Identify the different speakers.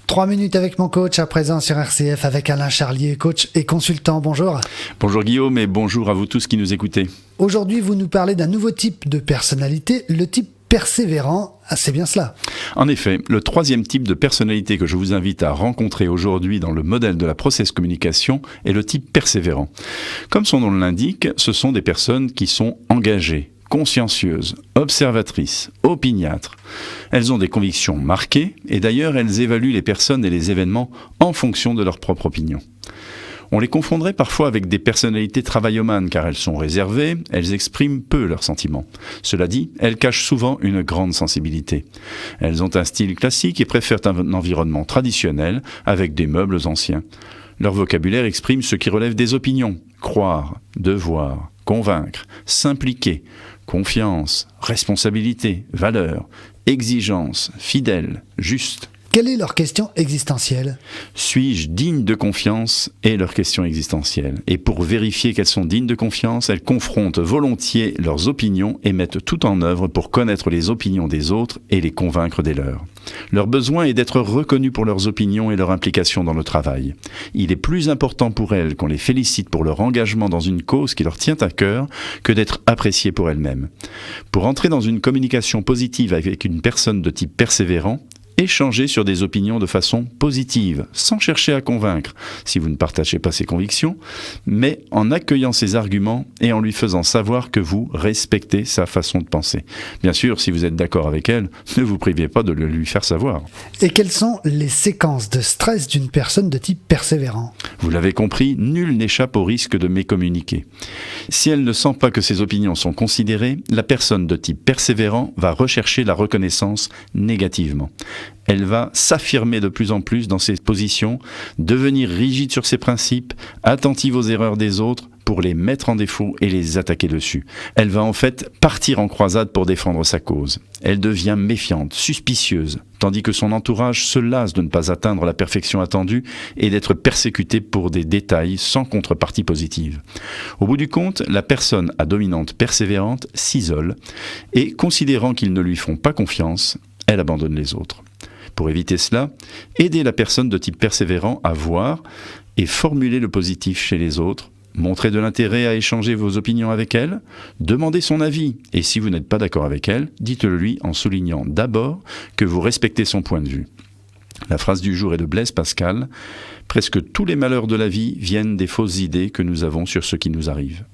Speaker 1: 3 minutes avec mon coach à présent sur RCF avec Alain Charlier, coach et consultant. Bonjour.
Speaker 2: Bonjour Guillaume et bonjour à vous tous qui nous écoutez.
Speaker 1: Aujourd'hui, vous nous parlez d'un nouveau type de personnalité, le type persévérant. Ah, c'est bien cela.
Speaker 2: En effet, le troisième type de personnalité que je vous invite à rencontrer aujourd'hui dans le modèle de la process communication est le type persévérant. Comme son nom l'indique, ce sont des personnes qui sont engagées, consciencieuses, observatrices, opiniâtres. Elles ont des convictions marquées et d'ailleurs elles évaluent les personnes et les événements en fonction de leur propre opinion. On les confondrait parfois avec des personnalités travaillomanes car elles sont réservées, elles expriment peu leurs sentiments. Cela dit, elles cachent souvent une grande sensibilité. Elles ont un style classique et préfèrent un environnement traditionnel avec des meubles anciens. Leur vocabulaire exprime ce qui relève des opinions: croire, devoir, convaincre, s'impliquer, confiance, responsabilité, valeur, exigence, fidèle, juste.
Speaker 1: Quelle est leur question existentielle ?
Speaker 2: Suis-je digne de confiance est leur question existentielle. Et pour vérifier qu'elles sont dignes de confiance, elles confrontent volontiers leurs opinions et mettent tout en œuvre pour connaître les opinions des autres et les convaincre des leurs. Leur besoin est d'être reconnus pour leurs opinions et leur implication dans le travail. Il est plus important pour elles qu'on les félicite pour leur engagement dans une cause qui leur tient à cœur que d'être appréciées pour elles-mêmes. Pour entrer dans une communication positive avec une personne de type persévérant, échanger sur des opinions de façon positive, sans chercher à convaincre, si vous ne partagez pas ses convictions, mais en accueillant ses arguments et en lui faisant savoir que vous respectez sa façon de penser. Bien sûr, si vous êtes d'accord avec elle, ne vous privez pas de le lui faire savoir.
Speaker 1: Et quelles sont les séquences de stress d'une personne de type persévérant ?
Speaker 2: Vous l'avez compris, nul n'échappe au risque de mécommuniquer. Si elle ne sent pas que ses opinions sont considérées, la personne de type persévérant va rechercher la reconnaissance négativement. Elle va s'affirmer de plus en plus dans ses positions, devenir rigide sur ses principes, attentive aux erreurs des autres pour les mettre en défaut et les attaquer dessus. Elle va en fait partir en croisade pour défendre sa cause. Elle devient méfiante, suspicieuse, tandis que son entourage se lasse de ne pas atteindre la perfection attendue et d'être persécutée pour des détails sans contrepartie positive. Au bout du compte, la personne à dominante persévérante s'isole et, considérant qu'ils ne lui font pas confiance, elle abandonne les autres. Pour éviter cela, aidez la personne de type persévérant à voir et formuler le positif chez les autres, montrez de l'intérêt à échanger vos opinions avec elle, demandez son avis, et si vous n'êtes pas d'accord avec elle, dites-le lui en soulignant d'abord que vous respectez son point de vue. La phrase du jour est de Blaise Pascal: « Presque tous les malheurs de la vie viennent des fausses idées que nous avons sur ce qui nous arrive. »